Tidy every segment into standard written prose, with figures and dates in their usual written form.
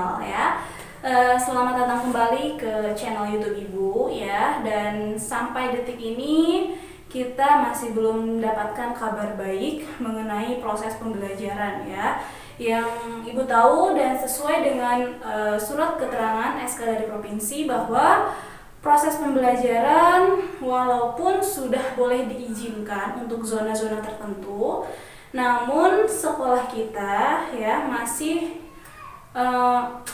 Channel ya. Selamat datang kembali ke channel YouTube Ibu ya. Dan sampai detik ini kita masih belum mendapatkan kabar baik mengenai proses pembelajaran ya. Yang Ibu tahu dan sesuai dengan surat keterangan SK dari provinsi bahwa proses pembelajaran walaupun sudah boleh diizinkan untuk zona-zona tertentu, namun sekolah kita ya masih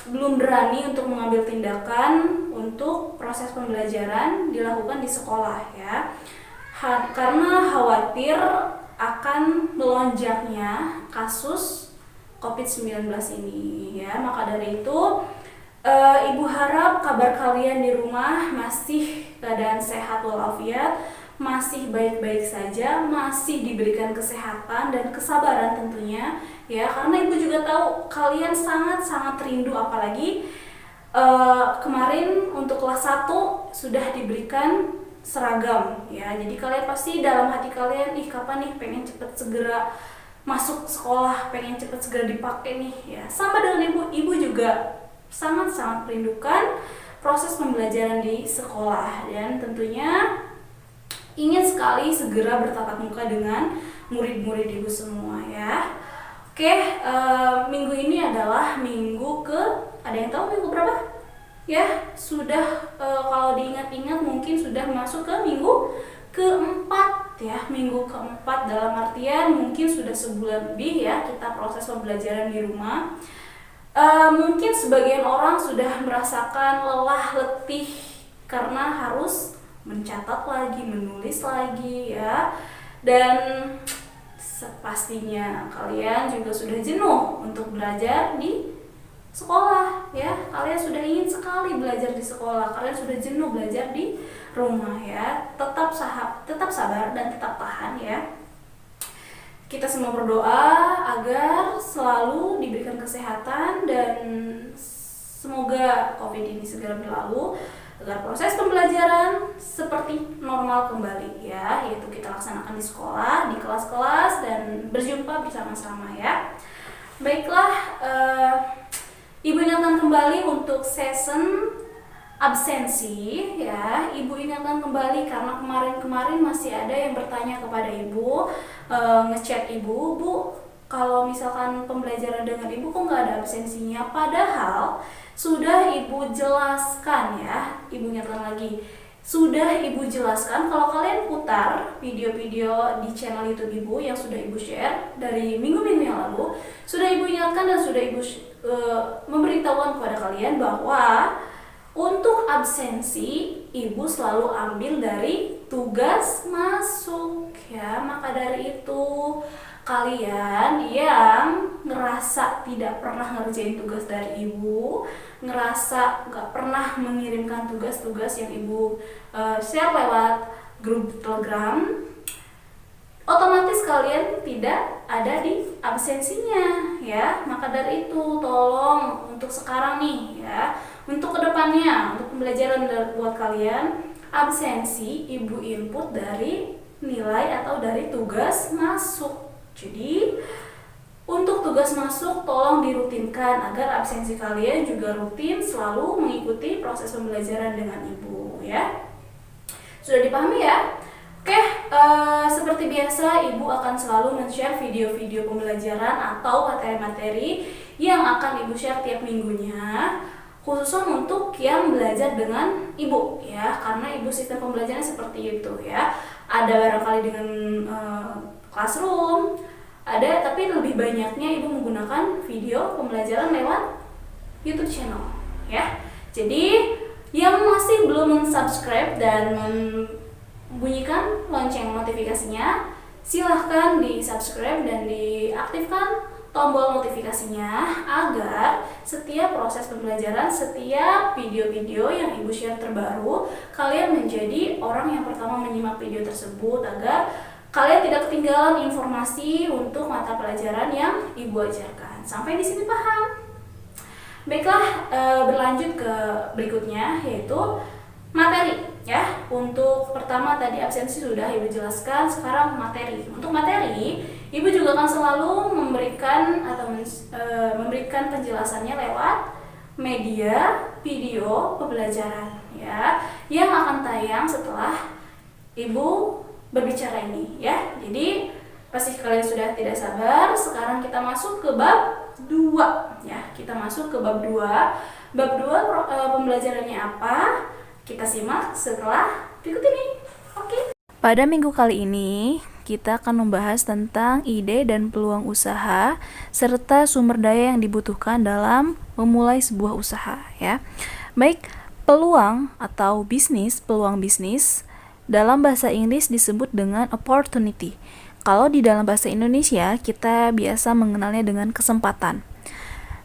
belum berani untuk mengambil tindakan untuk proses pembelajaran dilakukan di sekolah ya, karena khawatir akan melonjaknya kasus COVID-19 ini ya. Maka dari itu Ibu harap kabar kalian di rumah masih keadaan sehat walafiat, masih baik-baik saja, masih diberikan kesehatan dan kesabaran tentunya ya, karena Ibu juga tahu kalian sangat-sangat rindu, apalagi kemarin untuk kelas 1 sudah diberikan seragam ya. Jadi kalian pasti dalam hati kalian, kapan nih pengen cepet segera masuk sekolah, pengen cepet segera dipakai nih ya. Sama dengan Ibu juga sangat-sangat merindukan proses pembelajaran di sekolah dan tentunya ingin sekali segera bertatap muka dengan murid-murid Ibu semua ya. Oke, minggu ini adalah minggu ada yang tahu minggu berapa? Ya, sudah kalau diingat-ingat mungkin sudah masuk ke minggu keempat ya. Minggu keempat dalam artian mungkin sudah sebulan lebih ya kita proses pembelajaran di rumah. Mungkin sebagian orang sudah merasakan lelah, letih karena harus mencatat lagi, menulis lagi ya. Dan pastinya kalian juga sudah jenuh untuk belajar di sekolah ya. Kalian sudah ingin sekali belajar di sekolah, kalian sudah jenuh belajar di rumah ya. Tetap sabar dan tetap tahan ya. Kita semua berdoa agar selalu diberikan kesehatan dan semoga COVID ini segera berlalu, agar proses pembelajaran seperti normal kembali ya, yaitu kita laksanakan di sekolah, di kelas-kelas dan berjumpa bersama-sama ya. Baiklah, Ibu ingatkan kembali untuk season absensi ya. Ibu ingatkan kembali karena kemarin masih ada yang bertanya kepada Ibu, ngechat Ibu, Bu, kalau misalkan pembelajaran dengan Ibu kok nggak ada absensinya, padahal sudah Ibu jelaskan ya. Ibu ingatkan lagi, sudah Ibu jelaskan. Kalau kalian putar video-video di channel YouTube Ibu yang sudah Ibu share dari minggu-minggu yang lalu, sudah Ibu ingatkan dan sudah Ibu memberitahukan kepada kalian bahwa untuk absensi Ibu selalu ambil dari tugas masuk ya. Maka dari itu kalian yang ngerasa tidak pernah ngerjain tugas dari Ibu, ngerasa gak pernah mengirimkan tugas-tugas yang Ibu share lewat grup Telegram, otomatis kalian tidak ada di absensinya ya. Maka dari itu tolong untuk sekarang nih ya, untuk kedepannya, untuk pembelajaran buat kalian, absensi Ibu input dari nilai atau dari tugas masuk. Jadi untuk tugas masuk tolong dirutinkan agar absensi kalian juga rutin selalu mengikuti proses pembelajaran dengan Ibu ya. Sudah dipahami ya? Oke, seperti biasa Ibu akan selalu men-share video-video pembelajaran atau materi-materi yang akan Ibu share tiap minggunya, khusus untuk yang belajar dengan Ibu ya, karena Ibu sistem pembelajarannya seperti itu ya. Ada barangkali dengan classroom, ada, tapi lebih banyaknya Ibu menggunakan video pembelajaran lewat YouTube channel ya. Jadi yang masih belum subscribe dan bunyikan lonceng notifikasinya, silahkan di subscribe dan diaktifkan tombol notifikasinya agar setiap proses pembelajaran, setiap video-video yang Ibu share terbaru, kalian menjadi orang yang pertama menyimak video tersebut agar kalian tidak ketinggalan informasi untuk mata pelajaran yang Ibu ajarkan. Sampai di sini paham? Baiklah, berlanjut ke berikutnya yaitu materi ya. Untuk pertama tadi absensi sudah Ibu jelaskan, sekarang materi. Untuk materi, Ibu juga akan selalu memberikan atau memberikan penjelasannya lewat media video pembelajaran ya yang akan tayang setelah Ibu berbicara ini ya. Jadi pasti kalian sudah tidak sabar. Sekarang kita masuk ke bab 2 ya. Kita masuk ke bab 2. Bab 2 pembelajarannya apa? Kita simak setelah berikut ini. Oke. Pada minggu kali ini, kita akan membahas tentang ide dan peluang usaha serta sumber daya yang dibutuhkan dalam memulai sebuah usaha ya. Baik, peluang atau peluang bisnis dalam bahasa Inggris disebut dengan opportunity. Kalau di dalam bahasa Indonesia, kita biasa mengenalnya dengan kesempatan.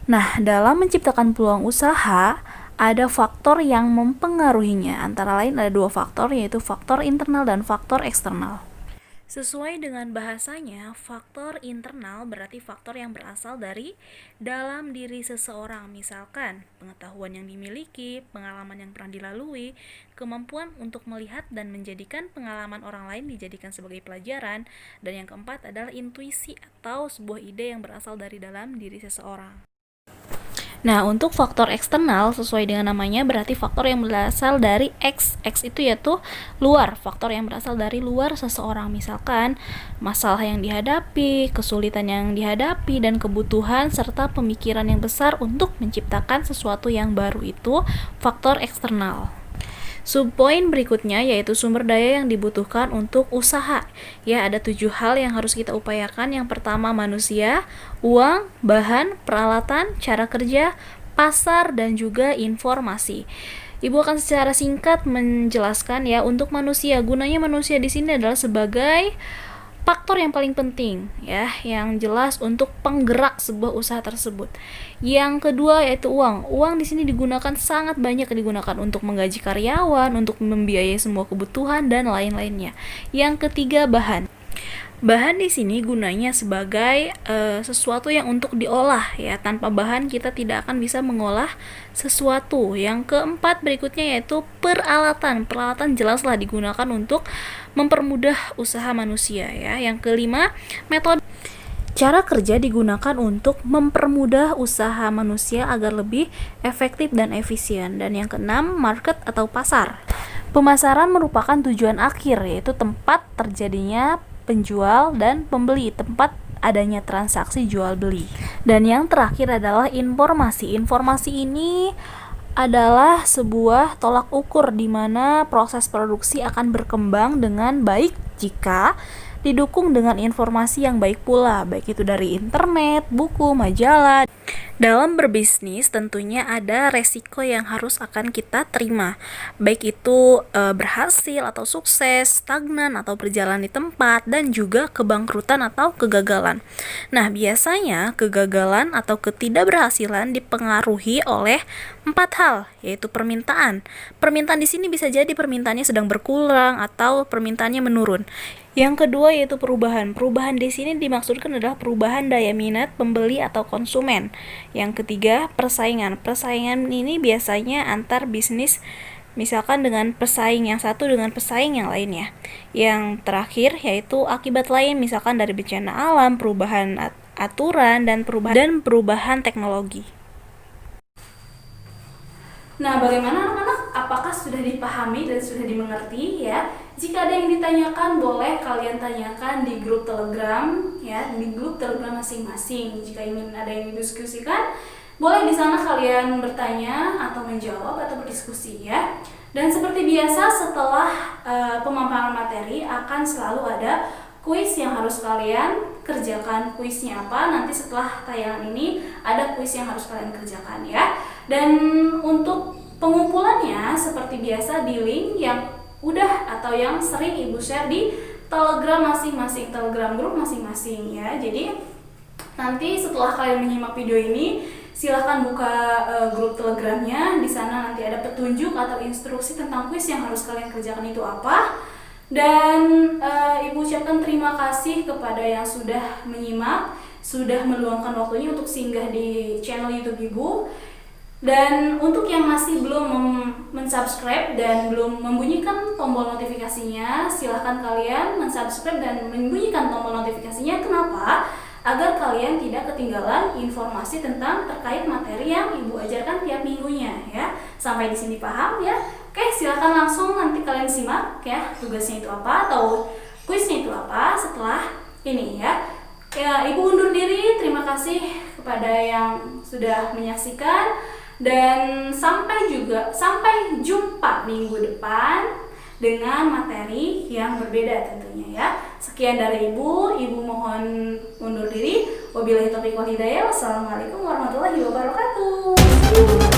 Nah, dalam menciptakan peluang usaha, ada faktor yang mempengaruhinya. Antara lain ada 2 faktor, yaitu faktor internal dan faktor eksternal. Sesuai dengan bahasanya, faktor internal berarti faktor yang berasal dari dalam diri seseorang. Misalkan, pengetahuan yang dimiliki, pengalaman yang pernah dilalui, kemampuan untuk melihat dan menjadikan pengalaman orang lain dijadikan sebagai pelajaran, dan yang keempat adalah intuisi atau sebuah ide yang berasal dari dalam diri seseorang. Nah, untuk faktor eksternal sesuai dengan namanya berarti faktor yang berasal dari X itu yaitu luar, faktor yang berasal dari luar seseorang. Misalkan masalah yang dihadapi, kesulitan yang dihadapi, dan kebutuhan serta pemikiran yang besar untuk menciptakan sesuatu yang baru itu faktor eksternal. Subpoin berikutnya yaitu sumber daya yang dibutuhkan untuk usaha. Ya, ada 7 hal yang harus kita upayakan. Yang pertama manusia, uang, bahan, peralatan, cara kerja, pasar, dan juga informasi. Ibu akan secara singkat menjelaskan ya untuk manusia. Gunanya manusia di sini adalah sebagai faktor yang paling penting ya, yang jelas untuk penggerak sebuah usaha tersebut. Yang kedua yaitu uang. Uang di sini sangat banyak digunakan untuk menggaji karyawan, untuk membiayai semua kebutuhan dan lain-lainnya. Yang ketiga bahan. Bahan di sini gunanya sebagai sesuatu yang untuk diolah ya. Tanpa bahan kita tidak akan bisa mengolah sesuatu. Yang keempat berikutnya yaitu peralatan. Peralatan jelaslah digunakan untuk mempermudah usaha manusia ya. Yang kelima metode. Cara kerja digunakan untuk mempermudah usaha manusia agar lebih efektif dan efisien. Dan yang keenam market atau pasar. Pemasaran merupakan tujuan akhir yaitu tempat terjadinya penjual dan pembeli, tempat adanya transaksi jual beli. Dan yang terakhir adalah informasi. Informasi ini adalah sebuah tolak ukur di mana proses produksi akan berkembang dengan baik jika didukung dengan informasi yang baik pula, baik itu dari internet, buku, majalah. Dalam berbisnis tentunya ada resiko yang harus akan kita terima, baik itu berhasil atau sukses, stagnan atau berjalan di tempat, dan juga kebangkrutan atau kegagalan. Nah, biasanya kegagalan atau ketidakberhasilan dipengaruhi oleh 4 hal, yaitu permintaan. Permintaan di sini bisa jadi permintaannya sedang berkurang atau permintaannya menurun. Yang kedua yaitu perubahan. Perubahan di sini dimaksudkan adalah perubahan daya minat pembeli atau konsumen. Yang ketiga, persaingan. Persaingan ini biasanya antar bisnis, misalkan dengan pesaing yang satu dengan pesaing yang lainnya. Yang terakhir yaitu akibat lain, misalkan dari bencana alam, perubahan aturan, dan perubahan teknologi. Nah, bagaimana anak-anak? Apakah sudah dipahami dan sudah dimengerti ya? Jika ada yang ditanyakan, boleh kalian tanyakan di grup Telegram ya, di grup Telegram masing-masing. Jika ingin ada yang didiskusikan, boleh di sana kalian bertanya atau menjawab atau berdiskusi ya. Dan seperti biasa setelah pemaparan materi akan selalu ada kuis yang harus kalian kerjakan. Kuisnya apa? Nanti setelah tayangan ini ada kuis yang harus kalian kerjakan ya. Dan untuk pengumpulannya seperti biasa di link yang udah atau yang sering Ibu share di Telegram masing-masing, Telegram grup masing-masing ya. Jadi nanti setelah kalian menyimak video ini, silahkan buka grup Telegramnya. Di sana nanti ada petunjuk atau instruksi tentang kuis yang harus kalian kerjakan itu apa. Dan Ibu ucapkan terima kasih kepada yang sudah menyimak, sudah meluangkan waktunya untuk singgah di channel YouTube Ibu. Dan untuk yang masih belum mensubscribe dan belum membunyikan tombol notifikasinya, silahkan kalian mensubscribe dan membunyikan tombol notifikasinya. Kenapa? agar kalian tidak ketinggalan informasi tentang terkait materi yang Ibu ajarkan tiap minggunya ya. Sampai di sini paham ya? Oke, silakan langsung nanti kalian simak ya tugasnya itu apa atau kuisnya itu apa setelah ini ya. Ya, Ibu undur diri. Terima kasih kepada yang sudah menyaksikan dan sampai jumpa minggu depan dengan materi yang berbeda tentunya ya. Sekian dari Ibu mohon undur diri. Wabillahi taufiq wal hidayah. Wassalamualaikum warahmatullahi wabarakatuh.